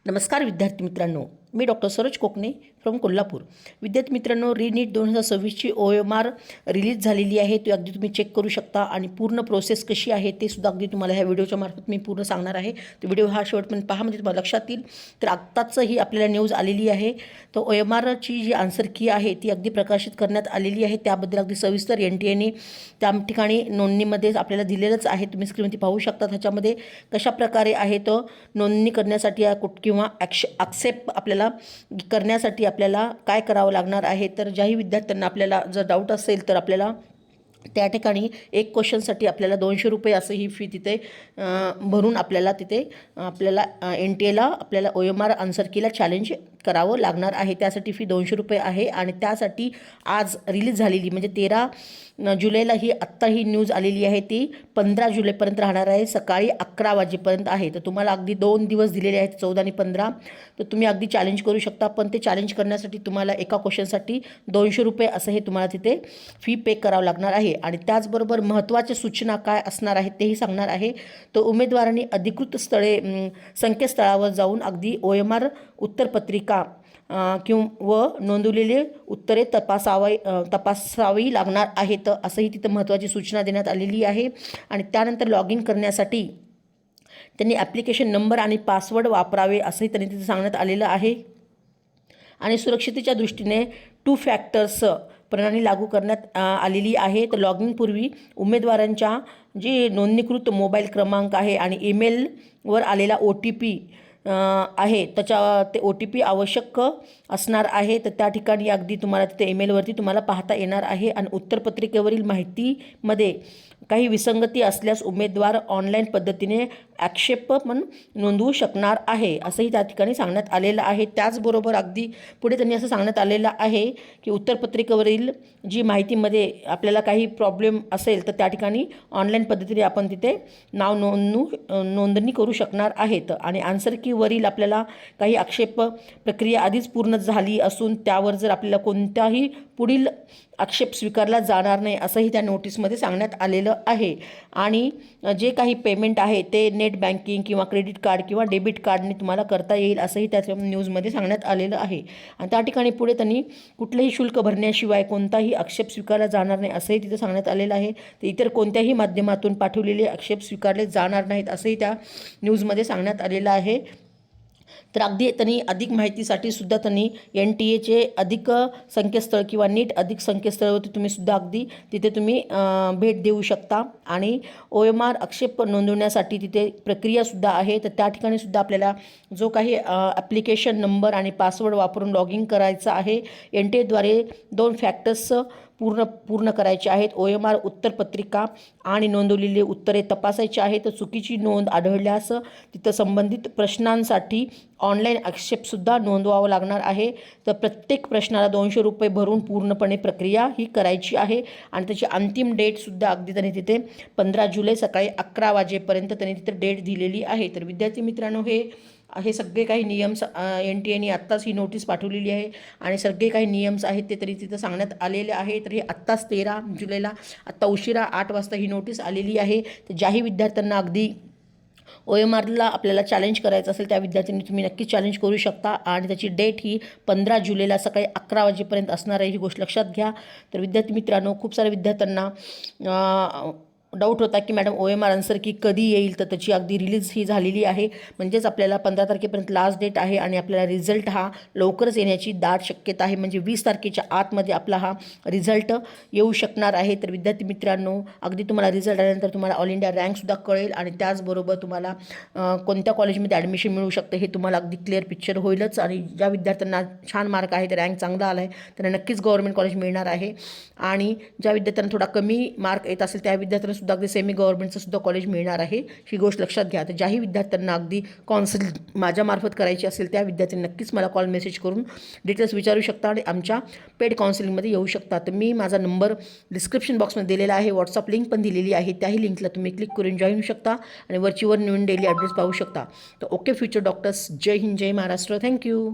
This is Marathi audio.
नमस्कार विद्यार्थी मित्रांनो, मी डॉक्टर सरोज कोकणे फ्रॉम कोल्हापूर। विद्यार्थी मित्रांनो, रीनीट 2026ची OMR रिलीज झालेली आहे। ती अगदी तुम्ही चेक करू शकता आणि पूर्ण प्रोसेस कशी आहे ते सुद्धा अगदी तुम्हाला ह्या व्हिडिओच्या मार्फत मी पूर्ण सांगणार आहे। तर व्हिडिओ हा शेवटपर्यंत पहा, म्हणजे तुम्हाला लक्षात येईल। तर आत्ताच ही आपल्याला न्यूज आलेली आहे। तर OMRची जी आन्सर की आहे ती अगदी प्रकाशित करण्यात आलेली आहे। त्याबद्दल अगदी सविस्तर NTA त्या ठिकाणी नोंदणीमध्ये आपल्याला दिलेलंच आहे। तुम्ही स्क्रीनवरती पाहू शकता। त्याच्यामध्ये कशा प्रकारे आहे तर नोंदणी करण्यासाठी किंवा ॲक्सेप्ट आपल्याला करण्यासाठी आपल्याला काय करावं लागणार आहे। तर ज्याही विद्यार्थ्यांना आपल्याला जर डाऊट असेल तर आपल्याला त्या ठिकाणी एक क्वेश्चनसाठी आपल्याला 200 रुपये असं ही फी तिथे भरून आपल्याला तिथे NTA आपल्याला OMR आन्सर कीला चॅलेंज करावं लागणार आहे। त्यासाठी फी 200 रुपये आहे आणि त्यासाठी आज रिलीज झालेली म्हणजे 13 जुलैला ही आत्ता ही न्यूज आलेली आहे। ती 15 जुलैपर्यंत राहणार आहे, सकाळी 11 वाजेपर्यंत आहे। तर तुम्हाला अगदी 2 दिवस दिलेले आहेत, 14 आणि 15। तर तुम्ही अगदी चॅलेंज करू शकता, पण ते चॅलेंज करण्यासाठी तुम्हाला एका क्वेश्चनसाठी 200 रुपये असं हे तुम्हाला तिथे फी पे करावं लागणार आहे। आणि त्याचबरोबर महत्त्वाच्या सूचना काय असणार आहेत तेही सांगणार आहे। तर उमेदवारांनी अधिकृत संकेतस्थळावर जाऊन अगदी OMR उत्तरपत्रिका व नोंदवलेली उत्तरे तपासावी लागणार आहेत, असंही तिथं महत्त्वाची सूचना देण्यात आलेली आहे। आणि त्यानंतर लॉग इन करण्यासाठी त्यांनी ॲप्लिकेशन नंबर आणि पासवर्ड वापरावे असंही त्यांनी तिथे सांगण्यात आलेलं आहे। आणि सुरक्षितेच्या दृष्टीने 2 फॅक्टर्स प्रणाली लागू करण्यात आलेली आहे। तर लॉग इनपूर्वी उमेदवारांच्या जी नोंदणीकृत मोबाईल क्रमांक आहे आणि ईमेलवर आलेला OTP आहे ते OTP आवश्यक असणार आहे। तर त्या ठिकाणी अगदी तुम्हाला तिथे ईमेलवरती तुम्हाला पाहता येणार आहे। आणि उत्तरपत्रिकेवरील माहितीमध्ये काही विसंगती असल्यास उमेदवार ऑनलाईन पद्धतीने आक्षेप पण नोंदवू शकणार आहे, असंही त्या ठिकाणी सांगण्यात आलेलं आहे। त्याचबरोबर अगदी पुढे त्यांनी असं सांगण्यात आलेलं आहे की उत्तरपत्रिकेवरील जी माहितीमध्ये आपल्याला काही प्रॉब्लेम असेल तर त्या ठिकाणी ऑनलाईन पद्धतीने आपण तिथे नोंदणी करू शकणार आहेत। आणि आन्सर कीवरील आपल्याला काही आक्षेप प्रक्रिया आधीच पूर्ण झाली असून त्यावर जर आपल्याला कोणताही पुढील आक्षेप स्वीकारला जाणार नाही असंही त्या नोटीसमध्ये सांगण्यात आलेलं आहे। आणि जे काही पेमेंट आहे ते नेट बँकिंग किंवा क्रेडिट कार्ड किंवा डेबिट कार्डने तुम्हाला करता येईल असंही त्याच्या न्यूजमध्ये सांगण्यात आलेलं आहे। आणि त्या ठिकाणी पुढे त्यांनी कुठलेही शुल्क भरण्याशिवाय कोणताही आक्षेप स्वीकारला जाणार नाही असंही तिथे सांगण्यात आलेलं आहे। तर इतर कोणत्याही माध्यमातून पाठवलेले आक्षेप स्वीकारले जाणार नाहीत असंही त्या न्यूजमध्ये सांगण्यात आलेलं आहे। तर अगदी त्यांनी अधिक माहितीसाठी सुद्धा त्यांनी NTAचे अधिक संकेतस्थळ किंवा नीट अधिक संकेतस्थळावरती तुम्ही सुद्धा अगदी तिथे तुम्ही भेट देऊ शकता। आणि OMR आक्षेप नोंदवण्यासाठी तिथे प्रक्रियासुद्धा आहे। तर त्या ठिकाणी सुद्धा आपल्याला जो काही ॲप्लिकेशन नंबर आणि पासवर्ड वापरून लॉग इन करायचं आहे, NTAद्वारे 2 फॅक्टर्स पूर्ण करायचे आहेत। OMR उत्तरपत्रिका आणि नोंदवलेली उत्तरे तपासायची आहेत। तर चुकीची नोंद आढळल्यास तिथं संबंधित प्रश्नांसाठी ऑनलाईन आक्षेपसुद्धा नोंदवावं लागणार आहे। तर प्रत्येक प्रश्नाला 200 रुपये भरून पूर्णपणे प्रक्रिया ही करायची आहे। आणि त्याची अंतिम डेटसुद्धा अगदी त्यांनी तिथे 15 जुलै सकाळी 11 वाजेपर्यंत त्यांनी तिथे डेट दिलेली आहे। तर विद्यार्थी मित्रांनो, हे सगळे काही नियम्स NTAने आत्ताच ही नोटीस पाठवलेली आहे आणि सगळे काही नियम्स आहेत ते तरी तिथं सांगण्यात आलेले आहे। तर हे आत्ताच 13 जुलैला आत्ता उशिरा 8 वाजता ही नोटीस आलेली आहे। तर ज्याही विद्यार्थ्यांना अगदी OMRला आपल्याला चॅलेंज करायचं असेल त्या विद्यार्थ्यांनी तुम्ही नक्की चॅलेंज करू शकता। आणि त्याची डेट ही 15 जुलैला सकाळी 11 वाजेपर्यंत असणार आहे, ही गोष्ट लक्षात घ्या। तर विद्यार्थी मित्रांनो, खूप साऱ्या विद्यार्थ्यांना डाऊट होता की मॅडम OMR आन्सर की कधी येईल, तर त्याची अगदी रिलीज ही झालेली आहे। म्हणजेच आपल्याला 15 तारखेपर्यंत लास्ट डेट आहे आणि आपल्याला रिझल्ट हा लवकरच येण्याची दाट शक्यता आहे। म्हणजे 20 तारखेच्या आतमध्ये आपला हा रिझल्ट येऊ शकणार आहे। तर विद्यार्थी मित्रांनो, अगदी तुम्हाला रिझल्ट आल्यानंतर तुम्हाला ऑल इंडिया रँकसुद्धा कळेल आणि त्याचबरोबर तुम्हाला कोणत्या कॉलेजमध्ये ॲडमिशन मिळू शकतं हे तुम्हाला अगदी क्लिअर पिक्चर होईलच। आणि ज्या विद्यार्थ्यांना छान मार्क आहे, रँक चांगला आला आहे, त्यांना नक्कीच गव्हर्नमेंट कॉलेज मिळणार आहे। आणि ज्या विद्यार्थ्यांना थोडा कमी मार्क येत असेल त्या विद्यार्थ्यांना सुद्धा अगदी सेमी गव्हर्नमेंटचं सुद्धा कॉलेज मिळणार आहे, ही गोष्ट लक्षात घ्या। तर ज्याही विद्यार्थ्यांना अगदी काउन्सिलिंग माझ्यामार्फत करायची असेल त्या विद्यार्थ्यांनी नक्कीच मला कॉल मेसेज करून डिटेल्स विचारू शकता आणि आमच्या पेड काउन्सिलिंगमध्ये येऊ शकता। तर मी माझा नंबर डिस्क्रिप्शन बॉक्समध्ये दिलेला आहे, व्हॉट्सअप लिंक पण दिलेली आहे, त्याही लिंकला तुम्ही क्लिक करून जॉईन होऊ शकता आणि वरचीवर नवीन डेली अपडेट्स पाहू शकता। तर ओके फ्युचर डॉक्टर्स, जय हिंद, जय महाराष्ट्र, थँक्यू।